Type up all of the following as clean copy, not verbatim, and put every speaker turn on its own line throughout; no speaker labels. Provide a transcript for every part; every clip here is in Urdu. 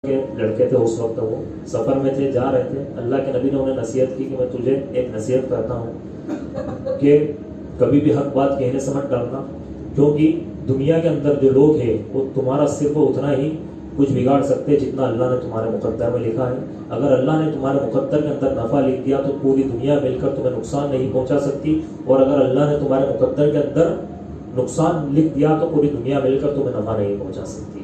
کے لڑکے تھے اس وقت، وہ سفر میں تھے، جا رہے تھے. اللہ کے نبی نے انہیں نصیحت کی کہ میں تجھے ایک نصیحت کرتا ہوں کہ کبھی بھی حق بات کہنے سے مت ڈرنا، کیونکہ دنیا کے اندر جو لوگ ہیں وہ تمہارا صرف اتنا ہی کچھ بگاڑ سکتے جتنا اللہ نے تمہارے مقدر میں لکھا ہے. اگر اللہ نے تمہارے مقدر کے اندر نفع لکھ دیا تو پوری دنیا مل کر تمہیں نقصان نہیں پہنچا سکتی، اور اگر اللہ نے تمہارے مقدر کے اندر نقصان لکھ دیا تو پوری دنیا مل کر تمہیں نفع نہیں پہنچا سکتی.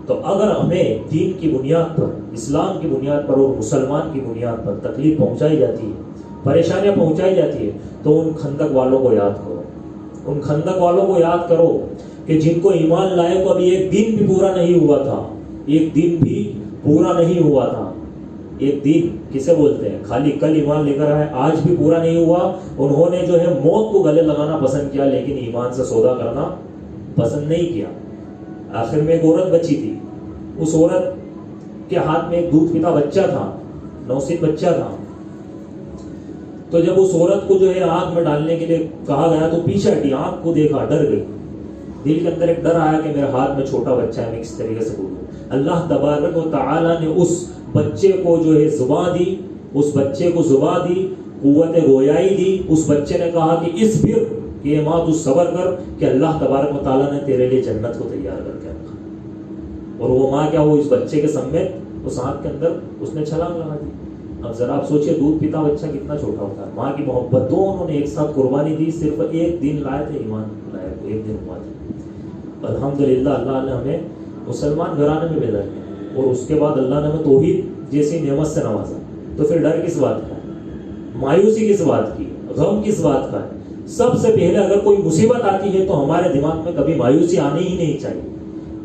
تو اگر ہمیں دین کی بنیاد پر، اسلام کی بنیاد پر اور مسلمان کی بنیاد پر تکلیف پہنچائی جاتی ہے، پریشانیاں پہنچائی جاتی ہے، تو ان خندق والوں کو یاد کرو، ان خندق والوں کو یاد کرو کہ جن کو ایمان لائے کو ابھی ایک دن بھی پورا نہیں ہوا تھا، ایک دن بھی پورا نہیں ہوا تھا. ایک دن کسے بولتے ہیں؟ خالی کل ایمان لے کر آئے، آج بھی پورا نہیں ہوا. انہوں نے جو ہے موت کو گلے لگانا پسند کیا، لیکن ایمان سے سودا کرنا پسند نہیں کیا. آخر میں ایک عورت بچی تھی، اس عورت کے ہاتھ میں ایک دودھ پیتا بچہ تھا، نوسید بچہ تھا. تو جب اس عورت کو جو ہے آگ میں ڈالنے کے لیے کہا گیا تو پیچھے ہٹی، آگ کو دیکھا، ڈر گئی. دل کے اندر ایک ڈر آیا کہ میرے ہاتھ میں چھوٹا بچہ ہے، میں کس طریقے سے بولوں. اللہ تبارک و تعالی نے اس بچے کو جو ہے زبان دی، اس بچے کو زبان دی، قوت گویائی دی. اس بچے نے کہا کہ اس پھر کہ ماں تو صبر کر کہ اللہ تبارک و تعالیٰ نے تیرے لیے جنت کو تیار کر کے رکھا. اور وہ ماں کیا، وہ اس بچے کے سمیت اس آگ کے اندر اس نے چھلانگ لگا دی. اب ذرا آپ سوچئے دودھ پیتا بچہ کتنا چھوٹا ہوتا ہے. ماں کی محبت دونوں نے ایک ساتھ قربانی دی. صرف ایک دن لائے تھے ایمان لائے کو، ایک دن ہوا تھا. الحمدللہ اللہ نے ہمیں مسلمان گھرانے میں بھیجا ہے، اور اس کے بعد اللہ نے ہمیں توحید جیسی نعمت سے نوازا. تو پھر ڈر کس بات کا ہے؟ مایوسی کس بات کی؟ غم کس بات کا ہے؟ سب سے پہلے اگر کوئی مصیبت آتی ہے تو ہمارے دماغ میں کبھی مایوسی آنی ہی نہیں چاہیے،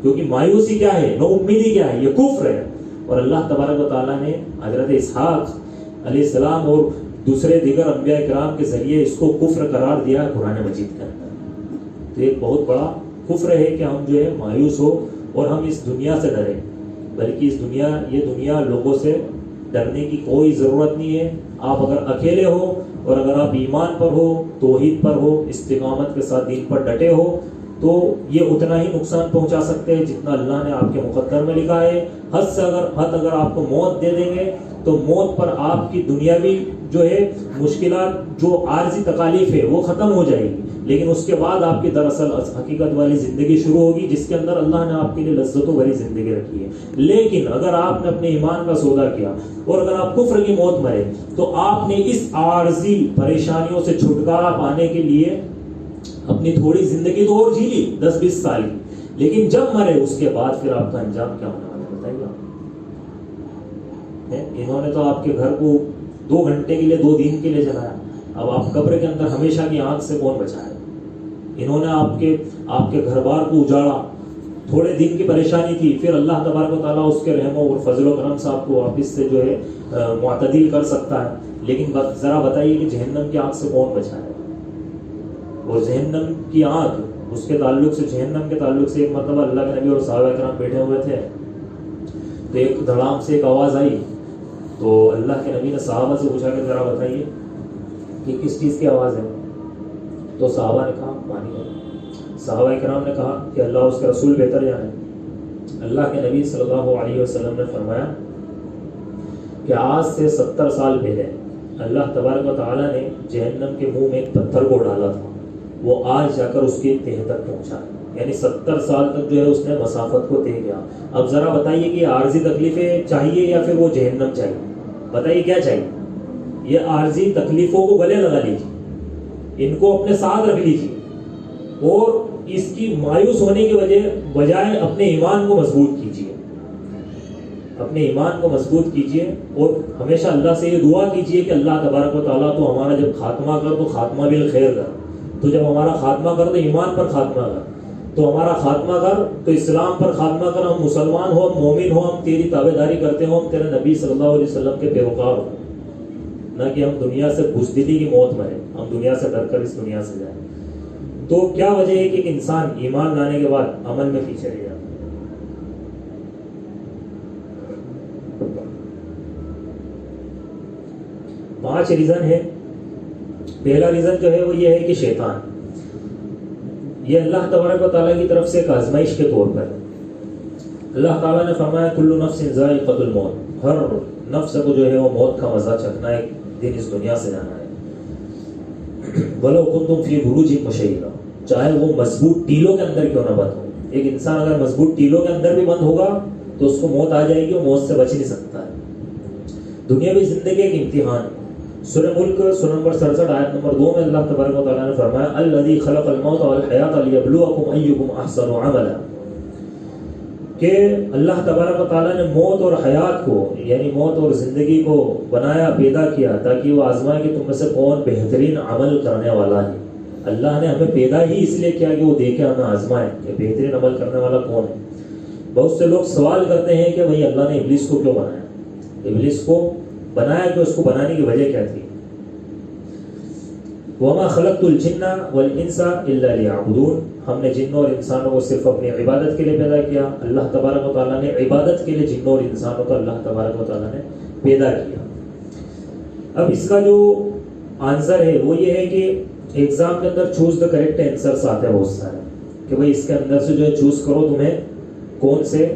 کیونکہ مایوسی کیا ہے، نو امیدی کیا ہے، یہ کفر ہے. اور اللہ تبارک و تعالیٰ نے حضرت اسحاق علیہ السلام اور دوسرے دیگر انبیاء کرام کے ذریعے اس کو کفر قرار دیا ہے قرآن مجید کے اندر. تو ایک بہت بڑا کفر ہے کہ ہم جو ہے مایوس ہو اور ہم اس دنیا سے ڈریں. بلکہ یہ دنیا لوگوں سے ڈرنے کی کوئی ضرورت نہیں ہے. آپ اگر اکیلے ہو اور اگر آپ ایمان پر ہو، توحید پر ہو، استقامت کے ساتھ دین پر ڈٹے ہو، تو یہ اتنا ہی نقصان پہنچا سکتے ہیں جتنا اللہ نے آپ کے مقدر میں لکھا ہے. حد اگر آپ کو موت دے دیں گے تو موت پر آپ کی دنیاوی جو ہے مشکلات، جو عارضی تکالیف ہے وہ ختم ہو جائے گی، لیکن اس کے بعد آپ کی دراصل حقیقت والی زندگی شروع ہوگی، جس کے اندر اللہ نے آپ کے لیے لذتوں بھری زندگی رکھی ہے. لیکن اگر آپ نے اپنے ایمان کا سودا کیا اور اگر آپ کفر کی موت مرے تو آپ نے اس عارضی پریشانیوں سے چھٹکارا پانے کے لیے اپنی تھوڑی زندگی تو اور جی لی 10-20 سال کی، لیکن جب مرے اس کے بعد پھر آپ کا انجام کیا ہونے والا ہے بتائیے آپ. انہوں نے تو آپ کے گھر کو 2 گھنٹے کے لیے، 2 دن کے لیے جلایا. اب آپ قبر کے اندر ہمیشہ کی آنکھ سے کون بچائے؟ انہوں نے آپ کے گھر بار کو اجاڑا. تھوڑے دن کی پریشانی تھی، پھر اللہ تبارک و تعالیٰ اس کے رحم اور فضل و کرم سے آپ کو واپس سے جو ہے معتدل کر سکتا ہے. لیکن ذرا بتائیے کہ جہنم کی آنکھ سے کون بچائے؟ اور جہنم کی آنکھ، اس کے تعلق سے، جہنم کے تعلق سے ایک مرتبہ اللہ کے نبی اور صحابہ کرام بیٹھے ہوئے تھے، تو ایک دھڑام سے ایک آواز آئی. تو اللہ کے نبی نے صحابہ سے پوچھا کہ ذرا بتائیے کہ کس چیز کی آواز ہے؟ تو صحابہ نے کہا پانی ہے. صحابہ کرام نے کہا کہ اللہ اس کے رسول بہتر جانے. اللہ کے نبی صلی اللہ علیہ وسلم نے فرمایا کہ آج سے 70 سال پہلے اللہ تبارک و تعالیٰ نے جہنم کے منہ میں ایک پتھر کو ڈالا تھا، وہ آج جا کر اس کی تہ تک پہنچا، یعنی 70 سال تک جو ہے اس نے مسافت کو طے کیا. اب ذرا بتائیے کہ عارضی تکلیفیں چاہیے یا پھر وہ جہنم چاہیے؟ بتائیے کیا چاہیے؟ یہ عارضی تکلیفوں کو گلے لگا لیجیے، ان کو اپنے ساتھ رکھ لیجیے، اور اس کی مایوس ہونے کی بجائے اپنے ایمان کو مضبوط کیجیے، اپنے ایمان کو مضبوط کیجیے. اور ہمیشہ اللہ سے یہ دعا کیجیے کہ اللہ تبارک و تعالیٰ تو ہمارا جب خاتمہ کر تو خاتمہ بالخیر کر. تو جب ہمارا خاتمہ کر تو ایمان پر خاتمہ کر، تو ہمارا خاتمہ کر تو اسلام پر خاتمہ کر. ہم مسلمان ہو، ہم مومن ہو، ہم تیری تابعداری کرتے ہوں، ہم تیرے نبی صلی اللہ علیہ وسلم کے پیروکار ہوں، نہ کہ ہم دنیا سے بزدلی کی موت مرے، ہم دنیا سے ڈر کر اس دنیا سے جائیں. تو کیا وجہ ہے کہ ایک انسان ایمان لانے کے بعد عمل میں پیچھے رہ جاتا ہے؟ 5 ریزن ہے. پہلا ریزن جو ہے وہ یہ ہے کہ شیطان، یہ اللہ تبارک و تعالیٰ کی طرف سے ایک آزمائش کے طور پر ہے. اللہ تعالیٰ نے فرمایا کل نفس ذائقۃ الموت، ہر نفس کو جو ہے وہ موت کا مزہ چکھنا ہے، ایک دن اس دنیا سے جانا ہے۔ وَلَوْ كُنْتُمْ فِي بُرُوجٍ مُشَيَّدَةٍ، چاہے وہ مضبوط ٹیلوں کے اندر کیوں نہ بند ہو۔ ایک انسان اگر مضبوط ٹیلوں کے اندر بھی بند ہوگا تو اس کو موت آ جائے گی، وہ موت سے بچ نہیں سکتا ہے۔ دنیاوی زندگی ایک امتحان۔ سورہ ملک سورہ نمبر 67 آیت نمبر 2 میں اللہ تبارک و تعالیٰ نے فرمایا الذی خلق الموت والحیات لیبلوکم ایکم احسن عملا، کہ اللہ تبارک و تعالیٰ نے موت اور حیات کو، یعنی موت اور زندگی کو بنایا، پیدا کیا تاکہ وہ آزمائے کہ تم میں سے کون بہترین عمل کرنے والا ہے۔ اللہ نے ہمیں پیدا ہی اس لیے کیا کہ وہ دیکھے، ہمیں آزمائے کہ بہترین عمل کرنے والا کون ہے۔ بہت سے لوگ سوال کرتے ہیں کہ بھئی اللہ نے ابلیس کو کیوں بنایا، ابلیس کو بنایا کہ اس کو بنانے کی وجہ کیا تھی؟ وَمَا خَلَقْتُ الْجِنَّ وَالْإِنسَ إِلَّا لِيَعْبُدُونَ، ہم نے جنوں اور انسانوں کو صرف اپنی عبادت کے لیے پیدا کیا۔ اللہ تبارک و تعالیٰ نے عبادت کے لیے جنوں اور انسانوں کو اللہ تبارک و تعالیٰ نے پیدا کیا۔ اب اس کا جو آنسر ہے وہ یہ ہے کہ ایگزام کے اندر چوز دا کریکٹ آنسرس آتے ہیں بہت سارے، کہ بھئی اس کے اندر سے جو ہے چوز کرو تمہیں کون سے،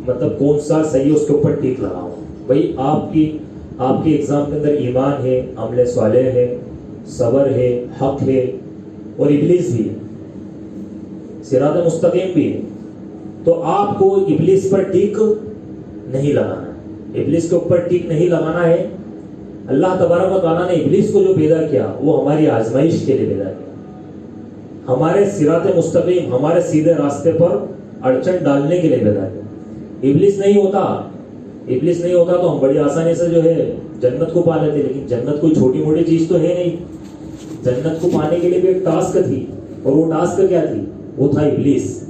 مطلب کون سا صحیح ہے اس کے اوپر ٹیک لگاؤ۔ بھئی آپ کی ایگزام کے اندر ایمان ہے، عمل صالح ہے، صبر ہے، حق ہے، اور ابلیس بھی ہے، صراط مستقیم بھی ہے، تو آپ کو ابلیس پر ٹیک نہیں لگانا ہے، ابلیس کے اوپر ٹیک نہیں لگانا ہے۔ اللہ تبارک و تعالیٰ نے ابلیس کو جو پیدا کیا وہ ہماری آزمائش کے لیے پیدا کیا، ہمارے صراط مستقیم، ہمارے سیدھے راستے پر اڑچن ڈالنے کے لیے پیدا کیا۔ ابلیس نہیں ہوتا تو ہم بڑی آسانی سے جو ہے جنت کو پا لیتے، لیکن جنت کوئی چھوٹی موٹی چیز تو ہے نہیں، جنت کو پانے کے لیے بھی ایک ٹاسک تھی، اور وہ ٹاسک کیا تھی؟ وہ تھا ابلیس،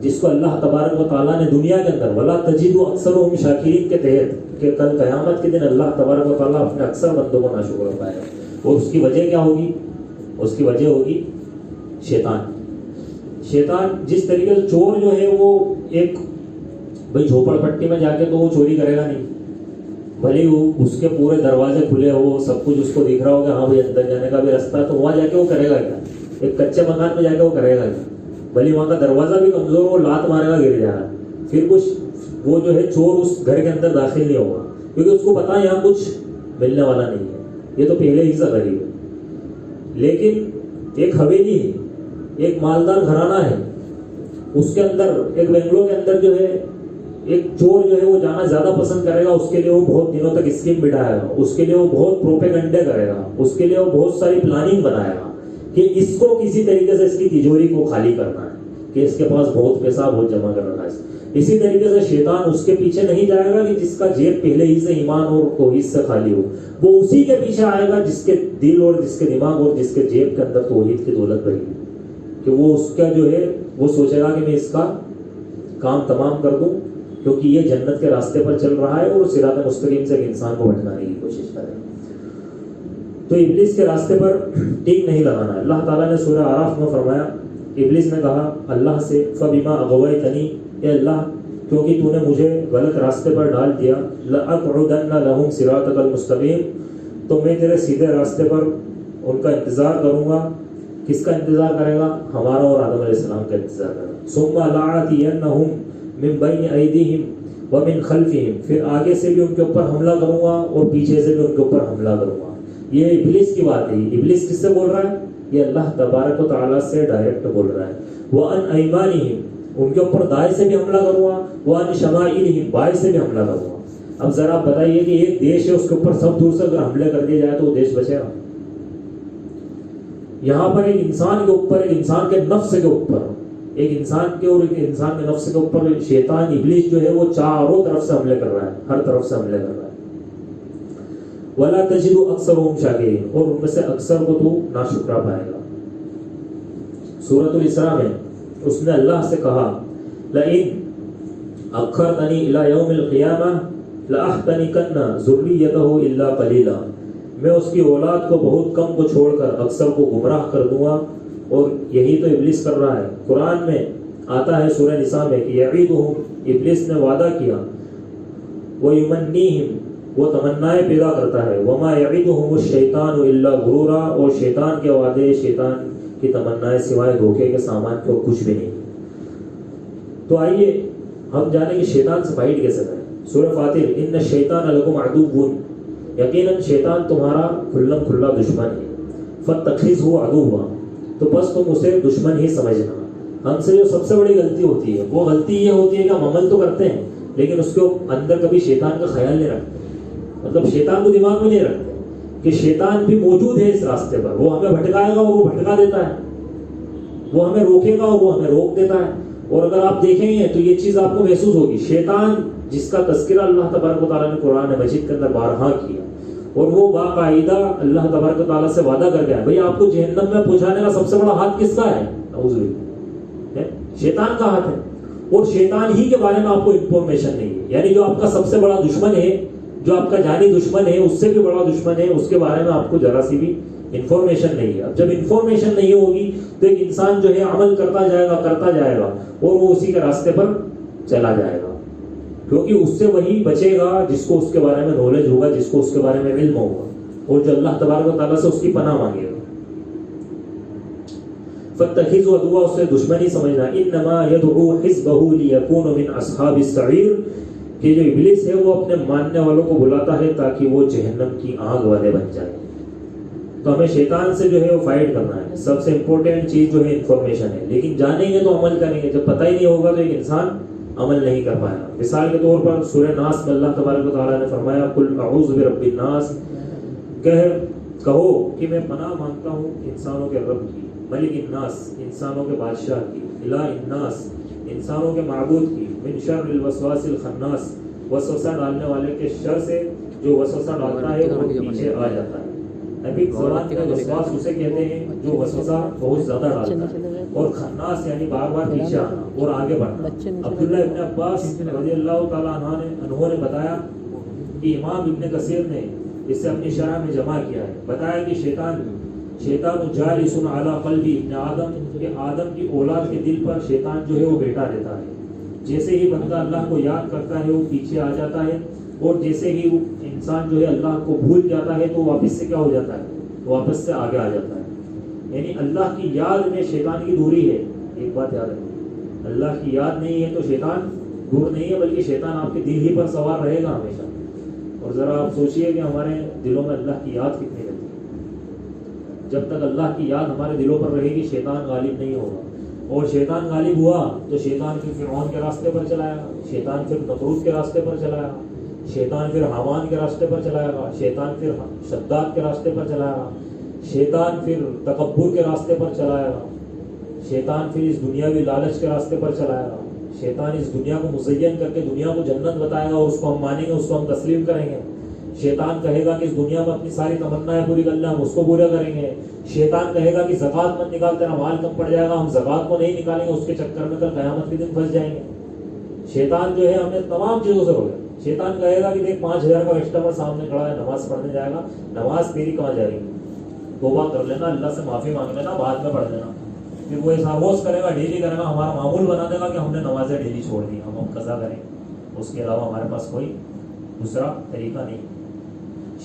جس کو اللہ تبارک و تعالیٰ نے دنیا کے اندر وَلَا تَجِدُ أَكْثَرَهُمْ شَاكِرِينَ کے تحت، کہ کل قیامت کے دن اللہ تبارک و تعالیٰ اپنے اکثر بندوں کو ناشکر پائے گا، اور اس کی وجہ کیا ہوگی؟ اس کی وجہ ہوگی شیطان۔ جس طریقے سے چور جو ہے وہ ایک بھائی جھوپڑ پٹی میں جا کے تو وہ چوری کرے گا نہیں، بھلے وہ اس کے پورے دروازے کھلے ہو، سب کچھ اس کو دکھ رہا ہوگا، ہاں بھائی اندر جانے کا بھی راستہ ہے، تو وہاں جا کے وہ کرے گا کیا؟ ایک کچے مکان میں جا کے وہ کرے گا کیا؟ بھلے وہاں کا دروازہ بھی کمزور ہو، لات مارے گا، گر جائے گا، پھر کچھ وہ جو ہے چور اس گھر کے اندر داخل نہیں ہوگا، کیونکہ اس کو پتا ہے یہاں کچھ ملنے والا نہیں ہے، یہ تو پہلے ہی سے غریب ہے۔ لیکن ایک حویلی ہے، ایک مالدار گھرانہ ہے، اس کے اندر ایک بنگلو کے اندر جو ہے ایک چور جو ہے وہ جانا زیادہ پسند کرے گا، اس کے لیے وہ بہت دنوں تک اسکیم بٹھائے گا، اس کے لیے وہ بہت پروپیگنڈے کرے گا، اس کے لیے وہ بہت ساری پلاننگ بنائے گا کہ اس کو کسی طریقے سے اس کی تجوری کو خالی کرنا ہے، کہ اس کے پاس بہت پیسہ بہت جمع کر رکھا ہے۔ اسی طریقے سے شیطان اس کے پیچھے نہیں جائے گا کہ جس کا جیب پہلے ہی سے ایمان اور توحید سے خالی ہو، وہ اسی کے پیچھے آئے گا جس کے دل اور جس کے دماغ اور جس کے جیب کے اندر توحید کی دولت بھری ہے، کہ وہ اس کا جو ہے وہ سوچے گا کہ میں اس کا کام تمام کر دوں، کیونکہ یہ جنت کے راستے پر چل رہا ہے اور صراط مستقیم سے ایک انسان کو بھٹکانے کی کوشش کرے گا۔ تو ابلیس کے راستے پر ٹیک نہیں لگانا ہے۔ اللہ تعالیٰ نے سورہ اعراف میں فرمایا، ابلیس نے کہا اللہ سے فَبِمَا أَغْوَيْتَنِي، اے اللہ کیونکہ تو نے مجھے غلط راستے پر ڈال دیا، لَأَقْعُدَنَّ لَهُمْ صِرَاطَكَ الْمُسْتَقِيمَ، تو میں تیرے سیدھے راستے پر ان کا انتظار کروں گا۔ کس کا انتظار کرے گا؟ ہمارا اور آدم علیہ السلام کا انتظار کرے گا۔ ثُمَّ لَآتِيَنَّهُمْ من بین ایدیہم ومن خلفہم، پھر آگے سے بھی ان کے اوپر حملہ کروں گا اور پیچھے سے بھی ان کے اوپر حملہ کروں گا۔ یہ ابلیس کی بات ہے۔ ابلیس کس سے بول رہا ہے؟ یہ اللہ تبارک و تعالیٰ سے ڈائریکٹ بول رہا ہے۔ وَأَنْ أَيْمَانِهِمْ، ان کے اوپر دائیں سے بھی حملہ کروں گا، وَأَنْ شَمَائِلِهِمْ، بائیں سے بھی حملہ کروں گا۔ اب ذرا آپ بتائیے کہ ایک دیش ہے، اس کے اوپر سب دور سے اگر حملے کر دیے جائے تو وہ دیش بچے گا؟ یہاں پر ایک انسان کے اوپر، ایک انسان کے نفس کے اوپر، ایک انسان کے اور ایک انسان کے نفس کے اوپر شیطان ابلیس جو ہے وہ چاروں طرف سے حملے کر رہا ہے، ہر طرف سے حملے کر رہا ہے۔ وَلَا تَجِدُ أَكْثَرَهُمْ شَاكِرِينَ، اور ان میں سے اکثر کو تو ناشکرا پائے گا۔ سورۃ الاسراء میں اس نے اللہ سے کہا لَئِنْ أَخَّرْتَنِي إِلَىٰ يَوْمِ الْقِيَامَةِ لَأَحْتَنِكَنَّ ذُرِّيَّتَهُ إِلَّا قَلِيلًا، میں اس کی اولاد کو بہت کم کو چھوڑ کر اکثر کو گمراہ کر دوں گا۔ اور یہی تو ابلیس کر رہا ہے۔ قرآن میں آتا ہے سورہ نساء میں کہ یعیدہم، ابلیس نے وعدہ کیا، وَیُمَنِّیہم، وہ تمنائیں پیدا کرتا ہے، وَمَا یعیدہم الشیطان الا غرورا، اور شیطان کے وعدے، شیطان کی تمنائیں سوائے دھوکے کے سامان کو کچھ بھی نہیں۔ تو آئیے ہم جانیں کہ شیطان سے فائٹ کیسے کریں. سورہ فاطر ان الشیطان لکم عدو، یقیناً شیطان تمہارا کھلم کھلا دشمن ہے. فاتخذہ عدوا، تو بس تم اسے دشمن ہی سمجھنا. ہم سے جو سب سے بڑی غلطی ہوتی ہے وہ غلطی یہ ہوتی ہے کہ ہم عمل تو کرتے ہیں لیکن اس کے اندر کبھی شیطان کا خیال نہیں رکھتے. مطلب شیطان کو دماغ میں نہیں رکھتے کہ شیطان بھی موجود ہے اس راستے پر، وہ ہمیں بھٹکائے گا اور وہ بھٹکا دیتا ہے، وہ ہمیں روکے گا اور وہ ہمیں روک دیتا ہے. اور اگر آپ دیکھیں گے تو یہ چیز آپ کو محسوس ہوگی. شیطان جس کا تذکرہ اللہ تبارک و تعالیٰ نے قرآن مجید کے اندر بارہا کیا اور وہ باقاعدہ اللہ تبارک و تعالیٰ سے وعدہ کر گیا بھئی آپ کو جہنم میں پہنچانے کا سب سے بڑا ہاتھ کس کا ہے؟ نعوذ باللہ، شیطان کا ہاتھ ہے. اور شیطان ہی کے بارے میں آپ کو انفارمیشن نہیں ہے. یعنی جو آپ کا سب سے بڑا دشمن ہے، جو آپ کا جانی دشمن ہے، اس سے بھی بڑا دشمن ہے، اس کے بارے میں آپ کو ذرا سی بھی انفارمیشن نہیں ہے. اب جب انفارمیشن نہیں ہوگی تو ایک انسان جو ہے عمل کرتا جائے گا اور وہ اسی کے راستے پر چلا جائے گا، کیونکہ اس سے وہی بچے گا جس کو اس کے بارے میں نالج ہوگا، جس کو اس کے بارے میں علم ہوگا اور جو اللہ تبارک و تعالیٰ سے اس کی پناہ مانگے گا. فاتخذوا عدوا، اس سے دشمنی سمجھنا. انما يدعو حزبه ليكونوا من اصحاب السعير، کہ جو ابلیس ہے وہ اپنے ماننے والوں کو بلاتا ہے تاکہ وہ جہنم کی آگ والے بن جائیں. تو ہمیں شیطان سے جو ہے وہ فائٹ کرنا ہے. سب سے امپورٹنٹ چیز جو ہے انفارمیشن ہے، لیکن جانیں گے تو عمل کریں گے. جب پتہ ہی نہیں ہوگا تو ایک انسان عمل نہیں کر پائے گا. مثال کے طور پر سورہ ناس میں اللہ تبارک و تعالیٰ نے فرمایا قل اعوذ برب الناس، کہو کہ میں پناہ مانگتا ہوں انسانوں کے رب کی، ملک الناس، انسانوں کے بادشاہ کی، الہ الناس، انسانوں کے معبود کی، من شر الوسواس الخناس، وسوسہ ڈالنے والے کے شر سے. جو وسوسہ ڈالتا ہے وہ پیچھے آ جاتا ہے. نبی زبان کا وسواس اسے کہتے ہیں جو وسوسہ بہت زیادہ ڈالتا ہے، اور خناس یعنی بار بار پیچھے آنا اور آگے بڑھنا. عبداللہ ابن عباس رضی اللہ تعالیٰ عنہ نے بتایا کہ امام ابن کثیر نے اس سے اپنی شرح میں جمع کیا ہے، بتایا کہ شیطان جالس علی قلب ابن آدم، کہ آدم کی اولاد کے دل پر شیطان جو ہے وہ بیٹھا رہتا ہے. جیسے ہی بندہ اللہ کو یاد کرتا ہے وہ پیچھے آ جاتا ہے، اور جیسے ہی انسان جو ہے اللہ کو بھول جاتا ہے تو واپس سے کیا ہو جاتا ہے؟ واپس سے آگے آ جاتا ہے. یعنی اللہ کی یاد میں شیطان کی دوری ہے. ایک بات یاد رکھیں، اللہ کی یاد نہیں ہے تو شیطان دور نہیں ہے، بلکہ شیطان آپ کے دل ہی پر سوار رہے گا ہمیشہ. اور ذرا آپ سوچئے کہ ہمارے دلوں میں اللہ کی یاد کتنی رہتی ہے. جب تک اللہ کی یاد ہمارے دلوں پر رہے گی شیطان غالب نہیں ہوگا. اور شیطان غالب ہوا تو شیطان پھر فرعون کے راستے پر چلائے گا، شیطان پھر نمرود کے راستے پر چلائے گا، شیطان پھر حامان کے راستے پر چلائے گا، شیطان پھر شداد کے راستے پر چلائے گا، شیطان پھر تکبر کے راستے پر چلائے گا، شیطان پھر اس دنیاوی لالچ کے راستے پر چلائے گا. شیطان اس دنیا کو مزین کر کے دنیا کو جنت بتائے گا اور اس کو ہم مانیں گے، اس کو ہم تسلیم کریں گے. شیطان کہے گا کہ اس دنیا میں اپنی ساری تمنائیں پوری کر لیں، ہم اس کو پورا کریں گے. شیطان کہے گا کہ زکوٰۃ مت نکال، تیرا مال کم پڑ جائے گا، ہم زکوٰۃ کو نہیں نکالیں گے، اس کے چکر میں کل قیامت کے دن پھنس جائیں گے. شیطان جو ہے ہمیں تمام چیزوں سے روکے. شیطان کہے گا کہ دیکھ 5000 کا کسٹمر سامنے کھڑا ہے، نماز پڑھنے جائے گا، نماز تیری کہاں جائے گی؟ توبہ کر لینا، اللہ سے معافی مانگ لینا، بعد میں پڑھ لینا. پھر وہ ایسا روز کرے گا، ڈیلی کرے گا، ہمارا معمول بنا دے گا کہ ہم نے نمازیں ڈیلی چھوڑ دی، ہم قضا کریں. اس کے علاوہ ہمارے پاس کوئی دوسرا طریقہ نہیں.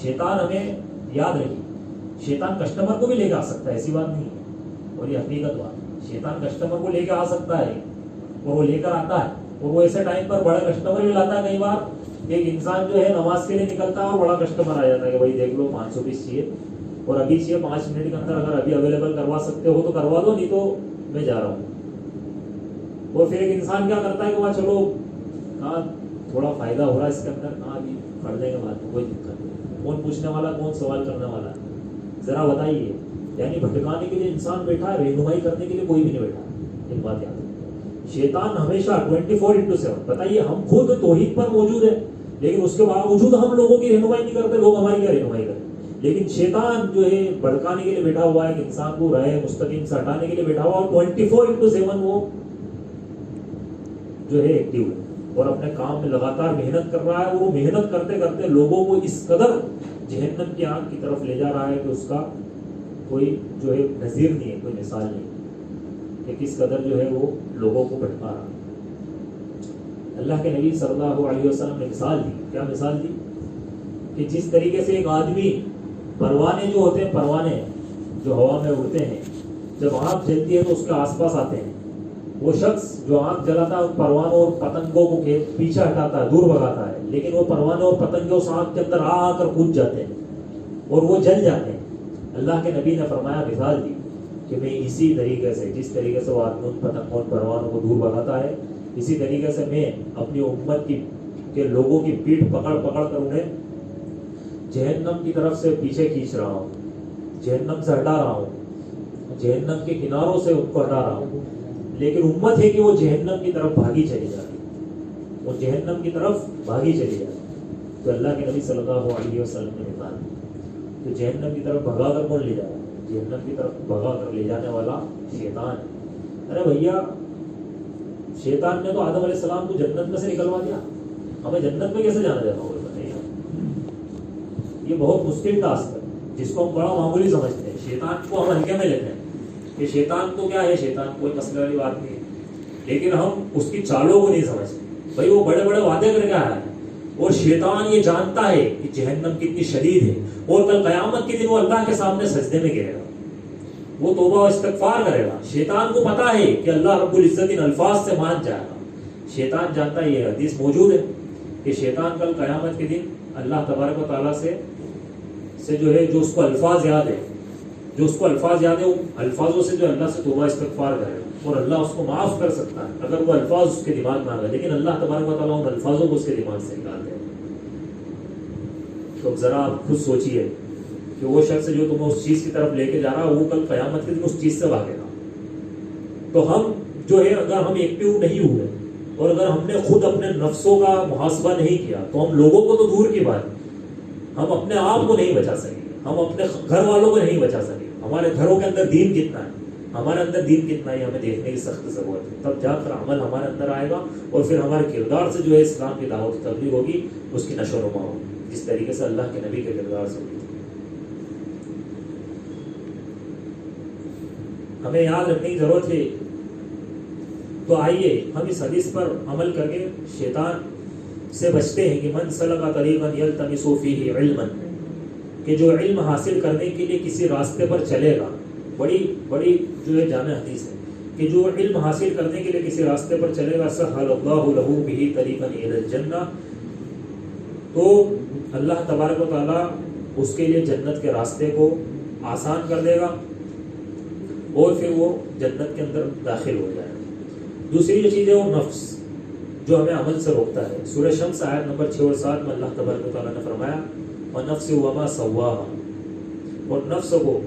شیطان ہمیں یاد رکھیے، شیطان کسٹمر کو بھی لے کے آ سکتا ہے، ایسی بات نہیں ہے. اور یہ حقیقت بات، شیطان کسٹمر کو لے کے آ سکتا ہے اور وہ لے کر آتا ہے. اور وہ ایسے ٹائم پر بڑا کسٹمر بھی لاتا ہے. کئی بار ایک انسان جو ہے نماز کے لیے نکلتا ہے اور بڑا کسٹمر آ جاتا ہے کہ بھائی دیکھ لو 500 پیس چاہیے اور ابھی چاہیے 5 منٹ کے اندر، اگر ابھی اویلیبل کروا سکتے ہو تو کروا دو، نہیں تو میں جا رہا ہوں. اور پھر ایک انسان کیا کرتا ہے کہ وہاں چلو کہاں تھوڑا فائدہ ہو رہا ہے اس کے اندر، کہاں ابھی پڑھ دیں گے بعد میں، کوئی دقت نہیں. کون پوچھنے والا، کون سوال کرنے والا ہے، ذرا بتائیے. یعنی بھٹکانے کے لیے انسان بیٹھا ہے، رہنمائی کرنے کے لیے کوئی بھی نہیں بیٹھا. ایک بات یاد ہے، شیطان ہمیشہ 24/7. بتائیے ہم خود توحید پر موجود ہیں لیکن اس کے باوجود ہم لوگوں کی رہنمائی نہیں کرتے، لوگ ہماری کیا رہنمائی کریں. لیکن شیطان جو ہے بھڑکانے کے لیے بیٹھا ہوا ہے، انسان کو راہ مستقیم سے ہٹانے کے لیے بیٹھا ہوا، اور 24/7 وہ جو ہے ایکٹیو ہے اور اپنے کام میں لگاتار محنت کر رہا ہے. اور وہ محنت کرتے کرتے لوگوں کو اس قدر جہنم کی آگ کی طرف لے جا رہا ہے کہ اس کا کوئی جو ہے نظیر نہیں ہے، کوئی مثال نہیں کہ کس قدر جو ہے وہ لوگوں کو بھٹکا رہا ہے. اللہ کے نبی صلی اللہ علیہ وسلم نے مثال دی. کیا مثال دی؟ کہ جس طریقے سے ایک آدمی، پروانے جو ہوتے ہیں، پروانے جو ہوا میں اڑتے ہیں، جب آگ جلتی ہے تو اس کے آس پاس آتے ہیں وہ شخص جو آگ جلاتا ہے پروانوں اور پتنگوں کو پیچھے ہٹاتا ہے، دور بھگاتا ہے، لیکن وہ پروانوں اور پتنگے اس آگ کے اندر آ کر کود جاتے ہیں اور وہ جل جاتے ہیں۔ اللہ کے نبی نے فرمایا، مثال دی کہ میں اسی طریقے سے، جس طریقے سے وہ آدمی ان پتنگوں اور پروانوں کو دور بھگاتا ہے، اسی طریقے سے میں اپنی امت کے لوگوں کی پیٹھ پکڑ پکڑ کر انہیں جہنم کی طرف سے پیچھے کھینچ رہا ہوں، جہنم سے ہٹا رہا ہوں، جہنم کے کناروں سے ان کو ہٹا رہا ہوں۔ لیکن امت ہے کہ وہ جہنم کی طرف بھاگی چلی جاتی، وہ جہنم کی طرف بھاگی چلی جاتی۔ تو اللہ کے نبی صلی اللہ علیہ وسلم نے بتایا، تو جہنم کی طرف بھگا کر کون لے جائے؟ جہنم کی طرف بھگا کر لے جانے والا شیطان ہے۔ ارے بھیا، شیطان نے تو آدم علیہ السلام کو جنت میں سے نکلوا دیا، ہمیں جنت میں کیسے جانا جانا ہوگا؟ یہ بہت مشکل ٹاسک ہے جس کو ہم بڑا معمولی سمجھتے ہیں، شیطان کو ہم ہلکے میں لیتے ہیں کہ شیطان تو کیا ہے، شیطان کوئی مسئلہ والی بات نہیں ہے، لیکن ہم اس کی چالوں کو نہیں سمجھتے۔ بھائی وہ بڑے بڑے وعدے کر کے آیا ہے، اور شیطان یہ جانتا ہے کہ جہنم کتنی شدید ہے، اور کل قیامت کے دن وہ اللہ کے سامنے سجدے میں گرے گا، وہ توبہ و استغفار کرے گا۔ شیطان کو پتا ہے کہ اللہ رب العزت ان الفاظ سے مان جائے گا۔ شیطان جانتا ہے، یہ حدیث موجود ہے کہ شیطان کل قیامت کے دن اللہ تبارک و تعالیٰ سے جو ہے، جو اس کو الفاظ یاد ہے، جو اس کو الفاظ یاد ہے، وہ الفاظوں سے جو اللہ سے توبہ استغفار کرے گا، اور اللہ اس کو معاف کر سکتا ہے اگر وہ الفاظ اس کے دماغ میں آ گئے، لیکن اللہ تبارک و تعالیٰ ان الفاظوں کو اس کے دماغ سے نکال دے۔ تو ذرا آپ خود سوچئے کہ وہ شخص جو تمہیں اس چیز کی طرف لے کے جا رہا ہے، وہ کل قیامت کے دن اس چیز سے بھاگے گا۔ تو ہم جو ہے، اگر ہم ایکٹیو نہیں ہوئے اور اگر ہم نے خود اپنے نفسوں کا محاسبہ نہیں کیا، تو ہم لوگوں کو تو دور کی بات، ہم اپنے آپ کو نہیں بچا سکیں گے، ہم اپنے گھر والوں کو نہیں بچا سکیں گے۔ ہمارے گھروں کے اندر دین کتنا ہے، ہمارے اندر دین کتنا ہے، ہمیں دیکھنے کی سخت ضرورت ہے۔ تب جا کر عمل ہمارے اندر آئے گا، اور پھر ہمارے کردار سے جو ہے اسلام کی دعوت و تبلیغ ہوگی، اس کی نشو و نما ہوگی، جس طریقے سے اللہ کے نبی کے کردار سے ہوگی۔ ہمیں یاد رکھنے کی ضرورت ہے۔ تو آئیے ہم اس حدیث پر عمل کر کے شیطان سے بچتے ہیں کہ من سلک طریقا یلتمس فیہ علما، کہ جو علم حاصل کرنے کے لیے کسی راستے پر چلے گا، بڑی بڑی جو ہے جامع حدیث ہے کہ جو علم حاصل کرنے کے لیے کسی راستے پر چلے گا، سہل اللہ لہ بہ طریقا الی الجنہ، تو اللہ تبارک و تعالیٰ اس کے لیے جنت کے راستے کو آسان کر دے گا، اور پھر وہ جنت کے اندر داخل ہو جائے گا۔ دوسری جو چیز ہے وہ نفس، جو ہمیں عمل سے روکتا ہے۔ سورہ شمس آیت نمبر 6 اور 7 میں اللہ تبارک و تعالیٰ نے فرمایا، وَنَفْسٍ وَمَا سَوَّاهَا، اور نفس کو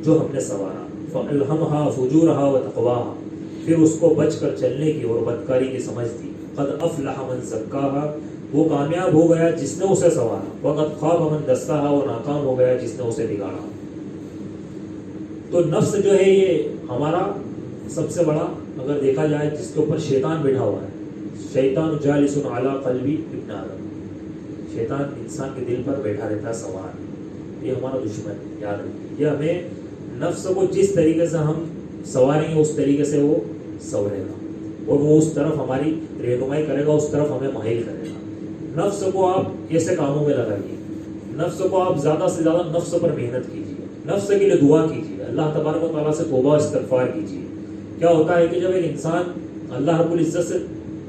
جو ہم نے سنوارا، فَأَلْهَمْهَا فُجُورَهَا وَتَقْوَاهَا، پھر اس کو بچ کر چلنے کی اور بدکاری کی سمجھ دی۔ قَدْ أَفْلَحَ مَنْ زَكَّاهَا، وہ کامیاب ہو گیا جس نے اسے سنوارا، وَقَدْ خَابَ مَنْ دَسَّاهَا، وہ ناکام ہو گیا جس نے اسے بگاڑا۔ تو نفس جو ہے یہ ہمارا سب سے بڑا، اگر دیکھا جائے، جس کے اوپر شیطان بیٹھا ہوا ہے، شیطان جالس علی قلبی ابن آدم، شیطان انسان کے دل پر بیٹھا رہتا ہے سوار، یہ ہمارا دشمن ہے، یاد رکھیے۔ یہ ہمیں نفس کو جس طریقے سے ہم سواریں گے اس طریقے سے وہ سورے گا، اور وہ اس طرف ہماری رہنمائی کرے گا، اس طرف ہمیں مائل کرے گا۔ نفس کو آپ ایسے کاموں میں لگائیے، نفس کو آپ زیادہ سے زیادہ نفس پر محنت کیجیے، نفس کے لیے دعا کیجیے، اللہ تبارک و تعالیٰ سے توبہ استغفار کیجیے۔ کیا ہوتا ہے کہ جب ایک انسان اللہ رب العزت سے،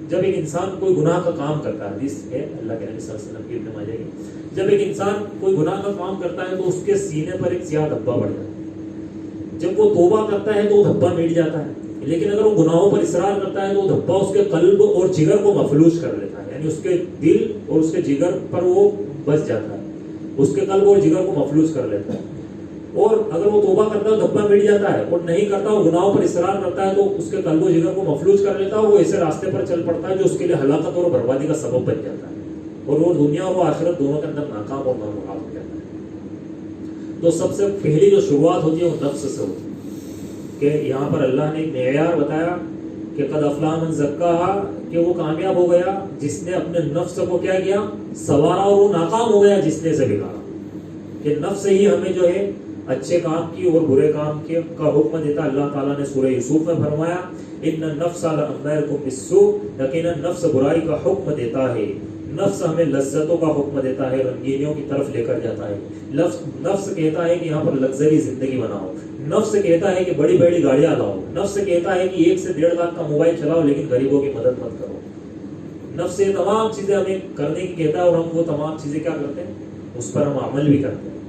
جب ایک انسان کوئی گناہ کا کام کرتا ہے، حدیث ہے اللہ کے نبی صلی اللہ علیہ وسلم کی ابن ماجہ کی، جب ایک انسان کوئی گناہ کا کام کرتا ہے تو اس کے سینے پر ایک سیاہ دھبا پڑ جاتا ہے۔ جب وہ توبہ کرتا ہے تو وہ دھبا مٹ جاتا ہے، لیکن اگر وہ گناہوں پر اصرار کرتا ہے تو وہ دھبا اس کے قلب اور جگر کو مفلوج کر لیتا ہے، یعنی اس کے دل اور اس کے جگر پر وہ بس جاتا ہے، اس کے قلب اور جگر کو مفلوج کر لیتا ہے۔ اور اگر وہ توبہ کرتا ہے دھبا مٹ جاتا ہے، اور نہیں کرتا، وہ گناہوں پر اصرار کرتا ہے تو اس کے قلب و جگر کو مفلوج کر لیتا ہے، اور وہ ایسے راستے پر چل پڑتا ہے جو اس کے لیے ہلاکت اور بربادی کا سبب بن جاتا ہے، اور وہ دنیا اور آخرت دونوں کے اندر ناکام اور نامراد ہو جاتا ہے۔ تو سب سے پہلی جو شروعات ہوتی ہے وہ نفس سے ہوتی ہے، کہ یہاں پر اللہ نے ایک معیار بتایا کہ قد افلح من زکاہا، کہ وہ کامیاب ہو گیا جس نے اپنے نفس کو کیا کیا، سنوارا، اور وہ ناکام ہو گیا جس نے اسے بگاڑا۔ کہ نفس ہی ہمیں جو ہے اچھے کام کی اور برے کام کا حکم دیتا۔ اللہ تعالیٰ نے سورہ یوسف میں فرمایا، ان النفس لامارۃ بالسوء، یقیناً نفس برائی کا حکم دیتا ہے، نفس ہمیں لذتوں کا حکم دیتا ہے، رنگینیوں کی طرف لے کر جاتا ہے. نفس کہتا ہے کہ یہاں پر لگژری زندگی بناؤ، نفس کہتا ہے کہ بڑی بڑی گاڑیاں لاؤ، نفس کہتا ہے کہ 1 سے 1.5 لاکھ کا موبائل چلاؤ لیکن غریبوں کی مدد مت کرو. نفس یہ تمام چیزیں ہمیں کرنے کی کہتا ہے اور ہم وہ تمام چیزیں کیا کرتے ہیں؟ اس پر ہم عمل بھی کرتے ہیں.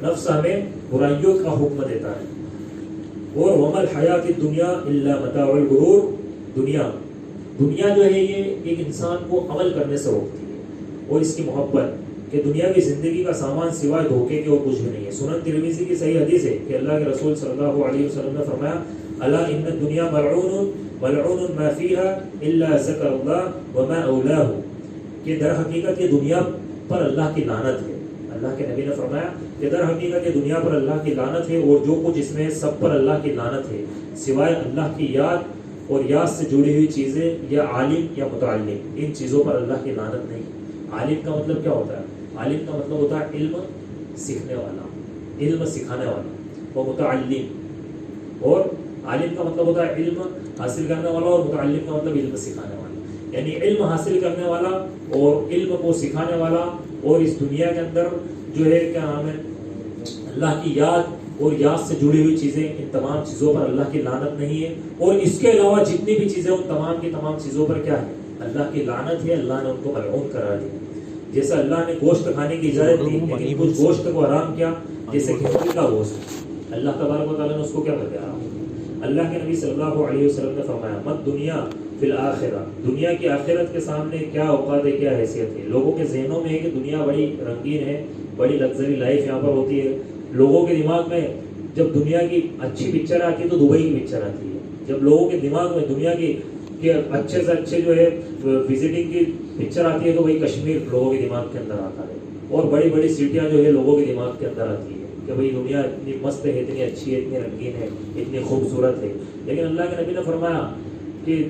نفس ہمیں برائیوں کا حکم دیتا ہے. اور وما الحیات الدنیا الا متاع الغرور، دنیا جو ہے یہ ایک انسان کو عمل کرنے سے روکتی ہے اور اس کی محبت کہ دنیاوی زندگی کا سامان سوائے دھوکے کے اور کچھ بھی نہیں ہے. سنن ترمذی کی صحیح حدیث ہے کہ اللہ کے رسول صلی اللہ علیہ وسلم نے فرمایا الا ان الدنیا ملعون ما فيها الا ذکر اللہ وما اولاه، کہ در حقیقت یہ دنیا پر اللہ کی لعنت ہے. اللہ کے نبی نے فرمایا کہ در حقیقت یہ دنیا پر اللہ کی لعنت ہے اور جو کچھ اس میں سب پر اللہ کی لعنت ہے سوائے اللہ کی یاد اور یاد سے جڑی ہوئی چیزیں یا عالم یا متعلم، ان چیزوں پر اللہ کی لعنت نہیں. عالم کا مطلب کیا ہوتا ہے؟ عالم کا مطلب ہوتا ہے علم سیکھنے والا، علم سکھانے والا. وہ متعلم، اور عالم کا مطلب ہوتا ہے علم حاصل کرنے والا اور متعلم کا مطلب علم سکھانے والا. یعنی علم حاصل کرنے والا اور علم کو سکھانے والا، اور اس دنیا کے اندر جو ہے کیا نام ہے اللہ کی یاد اور یاد سے جڑی ہوئی چیزیں، ان تمام چیزوں پر اللہ کی لعنت نہیں ہے. اور اس کے علاوہ جتنی بھی چیزیں ان تمام کی تمام چیزوں پر کیا ہے؟ اللہ کی لعنت ہے. اللہ نے ان کو ملعون قرار دیا. جیسا اللہ نے گوشت کھانے کی اجازت دی لیکن کچھ گوشت کو حرام کیا، جیسے کہ بکری کا گوشت، اللہ تبارک و تعالیٰ نے اس کو کیا کر دیا؟ اللہ کے نبی صلی اللہ علیہ وسلم نے فرمایا مت دنیا فی الآخرہ، دنیا کی آخرت کے سامنے کیا اوقات ہے، کیا حیثیت ہے. لوگوں کے ذہنوں میں ہے کہ دنیا بڑی رنگین ہے، بڑی لگژری لائف یہاں پر ہوتی ہے. لوگوں کے دماغ میں جب دنیا کی اچھی پکچر آتی ہے تو دبئی کی پکچر آتی ہے. جب لوگوں کے دماغ میں دنیا کی اچھے سے اچھے جو ہے وزٹنگ کی پکچر آتی ہے تو وہی کشمیر لوگوں کے دماغ کے اندر آتا ہے. اور بڑی بڑی سٹیاں جو ہے لوگوں کے دماغ کے اندر آتی ہے کہ بھئی دنیا اتنی مست ہے، اتنی اچھی ہے، اتنی رنگین ہے، اتنی خوبصورت ہے. لیکن اللہ کے نبی نے فرمایا کہ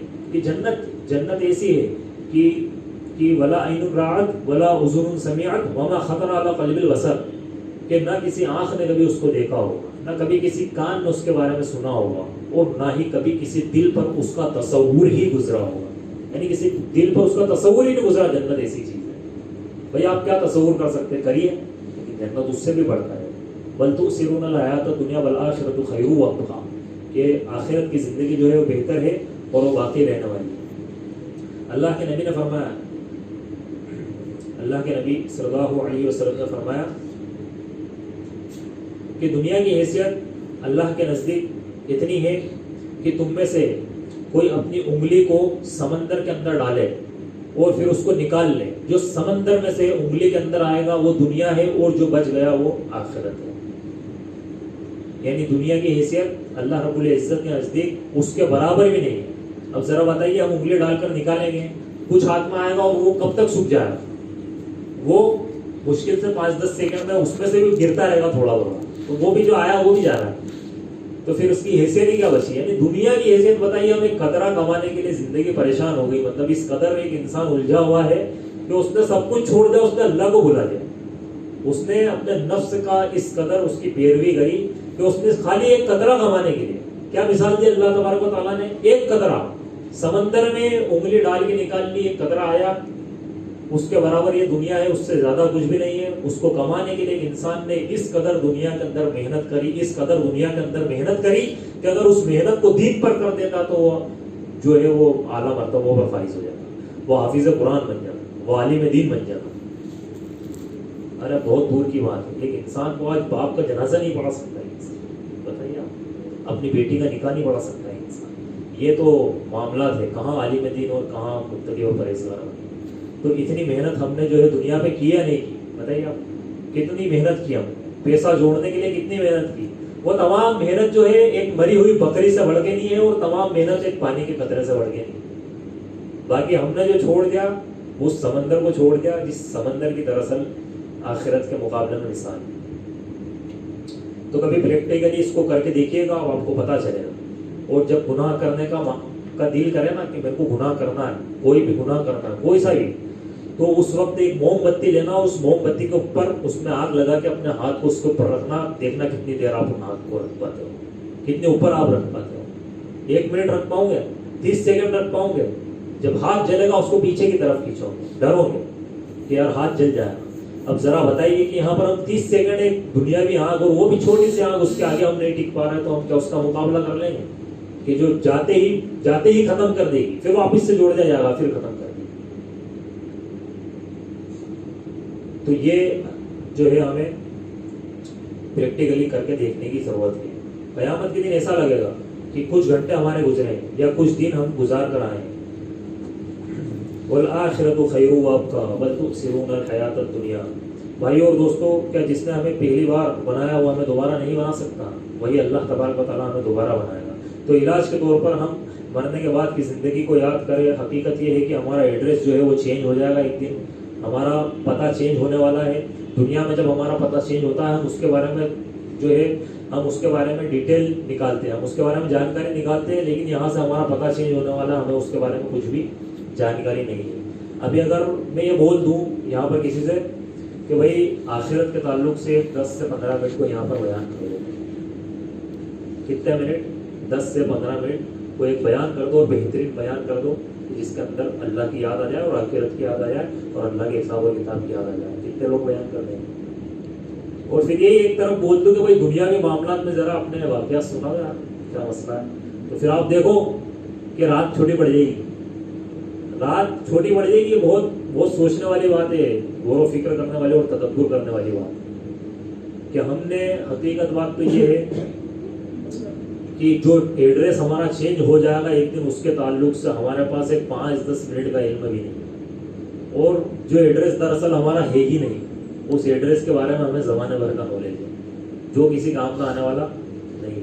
جنت ایسی ہے کہ ولا عین رأت ولا اذن سمعت وما خطر علی قلب البصر، کہ نہ کسی آنکھ نے کبھی اس کو دیکھا ہوگا، نہ کبھی کسی کان نے اس کے بارے میں سنا ہوگا، اور نہ ہی کبھی کسی دل پر اس کا تصور ہی گزرا ہوگا. یعنی کسی دل پر اس کا تصور ہی نہیں گزرا. جنت ایسی چیز ہے بھائی، آپ کیا تصور کر سکتے ہیں؟ کریے. لیکن جنت اس سے بھی بڑھ کر ہے. بل تؤثرون الحیاۃ الدنیا والآخرۃ خیر وابقیٰ، کہ آخرت کی زندگی جو ہے وہ بہتر ہے اور وہ باقی رہنے والی ہے. اللہ کے نبی نے فرمایا، اللہ کے نبی صلی اللہ علیہ وسلم نے فرمایا کہ دنیا کی حیثیت اللہ کے نزدیک اتنی ہے کہ تم میں سے کوئی اپنی انگلی کو سمندر کے اندر ڈالے اور پھر اس کو نکال لے، جو سمندر میں سے انگلی کے اندر آئے گا وہ دنیا ہے اور جو بچ گیا وہ آخرت ہے. یعنی دنیا کی حیثیت اللہ رب العزت کے نزدیک اس کے برابر بھی نہیں ہے. اب ذرا بتائیے، ہم انگلی ڈال کر نکالیں گے، کچھ ہاتھ میں آئے گا اور وہ کب تک سوکھ جائے گا؟ وہ مشکل سے 5-10 سیکنڈ میں اس میں سے بھی گرتا رہے گا تھوڑا تھوڑا، تو وہ بھی جو آیا وہ بھی جا رہا ہے. تو پھر اس کی حیثیت ہی کیا بچی؟ یعنی دنیا کی حیثیت بتائیے. ہمیں قطرہ کمانے کے لیے زندگی پریشان ہو گئی. مطلب اس قدر ایک انسان الجھا ہوا ہے کہ اس نے سب کچھ چھوڑ دیا، اس نے اللہ کو بھلا دیا. اس نے اپنے نفس کا اس قدر اس کی پیروی کری کہ اس نے خالی ایک قطرہ کمانے کے لیے کیا مثال دی اللہ تبارک و تعالیٰ نے؟ ایک قطرہ سمندر میں انگلی ڈال کے نکال لی، ایک قطرہ آیا، اس کے برابر یہ دنیا ہے، اس سے زیادہ کچھ بھی نہیں ہے. اس کو کمانے کے لیے انسان نے اس قدر دنیا کے اندر محنت کری، اس قدر دنیا کے اندر محنت کری کہ اگر اس محنت کو دین پر کر دیتا تو وہ جو ہے وہ اعلیٰ مرتبہ پر فائز ہو جاتا، وہ حافظ قرآن بن جاتا، وہ عالم دین بن جاتا. ارے بہت دور کی بات ہے. ایک انسان کو آج باپ کا جنازہ نہیں پڑھا سکتا ہے انسان، بتائیے آپ، اپنی بیٹی کا نکاح نہیں پڑھا سکتا ہے انسان. یہ تو معاملات ہے، کہاں عالم دین اور کہاں متقی اور پرہیزگار. تو اتنی محنت ہم نے جو ہے دنیا پہ کی یا نہیں کی؟ بتائیے آپ، کتنی محنت کی ہم نے پیسہ جوڑنے کے لیے، کتنی محنت کی. وہ تمام محنت جو ہے ایک مری ہوئی بکری سے بڑھ کے نہیں ہے، اور تمام محنت ایک پانی کے قطرے سے بڑھ کے نہیں. باقی ہم نے جو چھوڑ دیا اس سمندر کو چھوڑ دیا، جس سمندر کی دراصل آخرت کے مقابلے میں مثال. تو کبھی پریکٹیکلی اس کو کر کے دیکھیے گا اور آپ کو پتہ چلے گا. اور جب گناہ کرنے کا دل کرے نا کہ میرے کو گناہ کرنا ہے، کوئی بھی گناہ کرنا ہے، کوئی سا بھی، تو اس وقت ایک موم بتی لینا، اس موم بتی کے اوپر اس میں آگ لگا کے اپنے ہاتھ کو اس کے اوپر رکھنا، دیکھنا کتنی دیر آپ اپنے ہاتھ کو رکھ پاتے ہو، کتنے اوپر آپ رکھ پاتے ہو. 1 منٹ رکھ پاؤں گے؟ 30 سیکنڈ رکھ پاؤں گے؟ جب ہاتھ جلے گا اس کو پیچھے کی طرف کھینچو، ڈرو گے کہ یار ہاتھ جل جائے گا۔ اب ذرا بتائیے کہ یہاں پر ہم 30 سیکنڈ ایک دنیاوی آگ، اور وہ بھی چھوٹی سی آگ، اس کے آگے ہم نہیں ٹک پا رہے تو ہم کیا اس کا مقابلہ کر لیں گے کہ جو جاتے ہی ختم کر دے گی، پھر واپس سے جوڑ دیا جائے گا، پھر ختم کر دے گی۔ تو یہ جو ہے ہمیں پریکٹیکلی کر کے دیکھنے کی ضرورت ہے۔ قیامت کے دن ایسا لگے گا کہ کچھ گھنٹے ہمارے گزرے یا کچھ دن ہم گزار کر آئے، والآخرۃ خیر وابقیٰ بل تؤثرون الحیاۃ الدنیا۔ بھائیو اور دوستو، کیا جس نے ہمیں پہلی بار بنایا وہ ہمیں دوبارہ نہیں بنا سکتا؟ وہی اللہ تبارک و تعالیٰ ہمیں دوبارہ بنائے گا۔ تو علاج کے طور پر ہم مرنے کے بعد کی زندگی کو یاد کریں۔ حقیقت یہ ہے کہ ہمارا ایڈریس جو ہے وہ چینج ہو جائے گا، ایک دن ہمارا پتہ چینج ہونے والا ہے۔ دنیا میں جب ہمارا پتہ چینج ہوتا ہے، ہم اس کے بارے میں جو ہے ہم اس کے بارے میں ڈیٹیل نکالتے ہیں، ہم اس کے بارے میں جانکاری نکالتے ہیں، لیکن یہاں سے ہمارا پتہ چینج ہونے والا ہے، ہمیں اس کے بارے میں کچھ بھی جانکاری نہیں ہے۔ ابھی اگر میں یہ بول دوں یہاں پر کسی سے کہ بھائی آخرت کے تعلق سے 10 سے 15 منٹ کو یہاں پر بیان کر دو، کتنے منٹ؟ 10 سے 15 منٹ کو ایک بیان کر دو، اور بہترین بیان کر دو جس کے اندر اللہ کی یاد آ جائے اور آخرت کی یاد آ جائے اور اللہ کے حساب و کتاب کی یاد آ جائے۔ کتنے لوگ بیان کر دیں گے؟ اور پھر یہی ایک طرف بول دو کہ بھائی دنیا کے معاملات میں ذرا اپنے واقعات سنا یار کیا مسئلہ ہے، تو پھر آپ دیکھو کہ رات چھوٹی پڑ جائے گی، رات چھوٹی پڑ جائے گی۔ یہ بہت بہت سوچنے والی بات ہے، غور و فکر کرنے والی اور تدبر کرنے والی بات کہ ہم نے حقیقت بات تو یہ ہے کہ جو ایڈریس ہمارا چینج ہو جائے گا ایک دن، اس کے تعلق سے ہمارے پاس ایک 5-10 منٹ کا علم بھی نہیں، اور جو ایڈریس دراصل ہمارا ہے ہی نہیں، اس ایڈریس کے بارے میں ہمیں زمانے بھر کا نالج ہے جو کسی کام کا آنے والا نہیں۔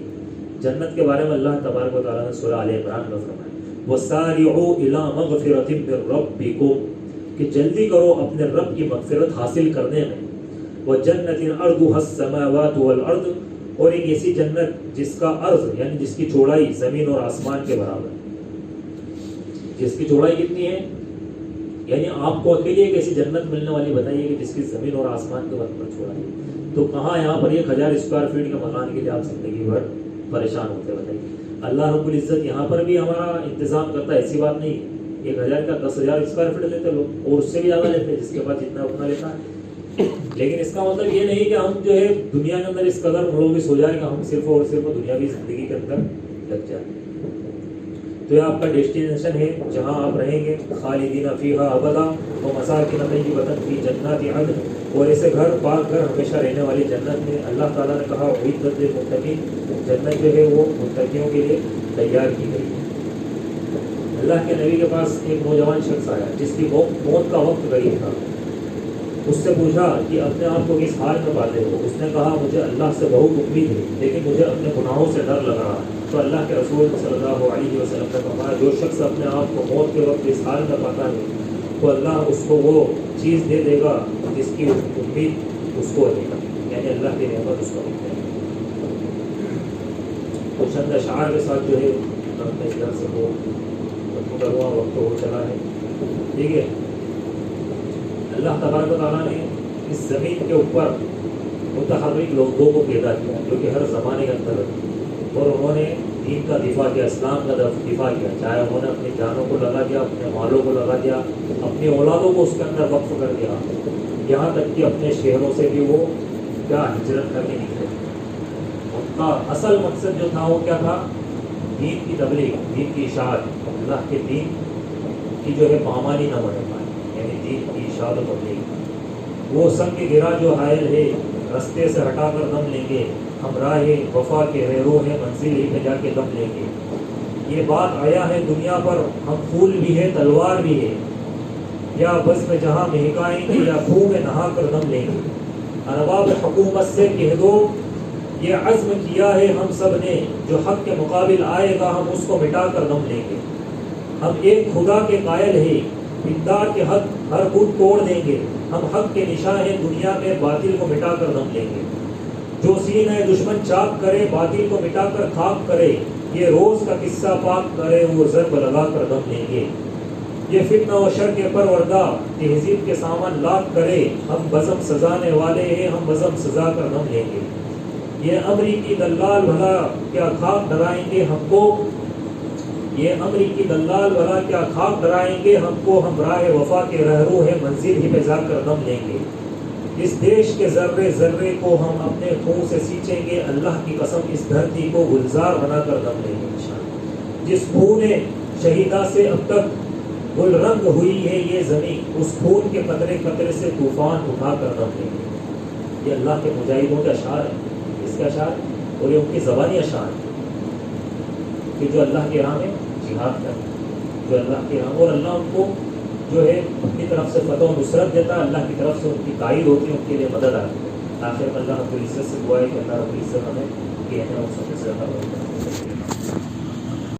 جنت کے بارے میں اللہ تبارک و تعالیٰ نے سورہ آل عمران میں فرمایا وَسَارِعُوا إِلَىٰ مَغْفِرَةٍ مِّن رَّبِّكُمْ، کہ جلدی کرو اپنے رب کی مغفرت حاصل کرنے میں، وَجَنَّةٍ عَرْضُهَا السَّمَاوَاتُ وَالْأَرْضُ، اور ایک ایسی جنت جس کا عرض یعنی جس کی چوڑائی زمین اور آسمان کے برابر ہے۔ جس کی چوڑائی کتنی ہے؟ یعنی آپ کو اکیلی ایک ایسی جنت ملنے والی بتائیے کہ جس کی زمین اور آسمان کے برابر چوڑائی ہے، تو کہاں یہاں پر 1000 اسکوائر فٹ کے مکان کے لیے آپ زندگی بھر پریشان ہوتے بتائیے۔ اللہ رب العزت یہاں پر بھی ہمارا انتظام کرتا ہے، ایسی بات نہیں ہے۔ 1000 کا 10,000 اسکوائر فٹ لیتے لوگ، اور اس سے بھی زیادہ لیتے ہیں، جس کے پاس جتنا اتنا لیتا ہے۔ لیکن اس کا مطلب یہ نہیں کہ ہم جو ہے دنیا کے اندر اس قدر ملوث ہو جائیں کہ ہم صرف اور صرف دنیاوی زندگی کے اندر لگ جائیں۔ تو یہ آپ کا ڈیسٹینیشن ہے جہاں آپ رہیں گے، خالدین فیہا ابدا ومساکن طیبۃ فی جنات عدن، اور ایسے گھر پاک گھر ہمیشہ رہنے والی جنت میں۔ اللہ تعالیٰ نے کہا اعدت للمتقین، جنت جو ہے وہ متقیوں کے لیے تیار کی گئی ہے۔ اللہ کے نبی کے پاس ایک نوجوان شخص آیا جس کی موت کا وقت قریب تھا۔ اس سے پوچھا کہ اپنے آپ کو کس حال میں پاتے ہو؟ اس نے کہا مجھے اللہ سے بہت امید ہے لیکن مجھے اپنے گناہوں سے ڈر لگ رہا ہے۔ تو اللہ کے رسول صلی اللہ علیہ وسلم نے فرمایا جو شخص اپنے آپ کو موت کے وقت اس حال میں پاتا ہے تو اللہ اس کو وہ چیز دے دے گا جس کی امید اس کو ہے، یعنی اللہ کی نعمت اس کو ملے گی۔ تو چند اشعار کے ساتھ جو ہے اپنے اس درس کو ختم کروا، وقت ہو چلا ہے، ٹھیک ہے۔ اللہ تبارک و تعالیٰ نے اس زمین کے اوپر متحرک لوگوں کو پیدا کیا جو کہ ہر زمانے کے اندر رہتے، اور انہوں نے دین کا دفاع کیا، اسلام کا دفاع کیا، چاہے انہوں نے اپنی جانوں کو لگا دیا، اپنے مالوں کو لگا دیا، اپنی اولادوں کو اس کے اندر وقف کر دیا، یہاں تک کہ اپنے شہروں سے بھی وہ کیا ہجرت کرنے نکلے۔ ان کا اصل مقصد جو تھا وہ کیا تھا؟ دین کی تبلیغ، دین کی اشاعت، اللہ کے دین کی جو ہے پامانی نہ بڑھ پائے، یعنی دین کی اشاعت و تبلیغ۔ وہ سنگ گرا جو حائل ہے رستے سے ہٹا کر دم لیں گے، ہم راہ وفا کے ریرو ہیں منزل ہی پہ جا کے دم لیں گے۔ یہ بات آیا ہے دنیا پر، ہم پھول بھی ہے تلوار بھی ہے، یا بس میں جہاں مہکائیں گے یا خون میں نہا کر دم لیں گے۔ ارباب حکومت سے کہہ دو یہ عزم کیا ہے ہم سب نے، جو حق کے مقابل آئے گا ہم اس کو مٹا کر دم لیں گے۔ ہم ایک خدا کے قائل ہیں، اقتدار کے حق ہر خود توڑ دیں گے، ہم حق کے نشاں ہیں دنیا میں باطل کو مٹا کر دم لیں گے۔ جو سینہ دشمن چاک کرے باطل کو مٹا کر خاک کرے، یہ روز کا قصہ پاک کرے وہ ضرب لگا کر دم لیں گے۔ یہ فتنہ و شر کے پروردہ تہذیب کے سامان لاکھ کرے، ہم بزم سزانے والے ہیں ہم بزم سزا کر دم لیں گے۔ یہ امریکی دلال بھلا کیا خاک ڈرائیں گے ہم کو، یہ امریکی دلال والا کیا خواب ڈرائیں گے ہم کو، ہم راہ وفا کے رہرو ہیں، منزل ہی پہ جا کر دم لیں گے. اس دیش کے ذرے ذرے کو ہم اپنے خون سے سینچیں گے، اللہ کی قسم اس دھرتی کو گلزار بنا کر دم لیں گے انشاءاللہ. جس خون شہیدہ سے اب تک گل رنگ ہوئی ہے یہ زمین، اس خون کے قطرے قطرے سے طوفان اٹھا کر دم لیں گے. یہ اللہ کے مجاہدوں کے اشعار ہیں، اس کے اشعار اور یہ ان کی زبانی اشعار ہیں کہ جو اللہ کے راہ میں جہاد کرتے، جو اللہ کے راہ، اور اللہ ان کو جو ہے اپنی طرف سے فتح و نصرت دیتا ہے، اللہ کی طرف سے ان کی تائید ہوتی ہے، ان کے لیے مدد آتی ہے. آخر میں اللہ رب العزت سے دعا ہے کہ اللہ رب العزت ہمیں کہنے اور سب سے زیادہ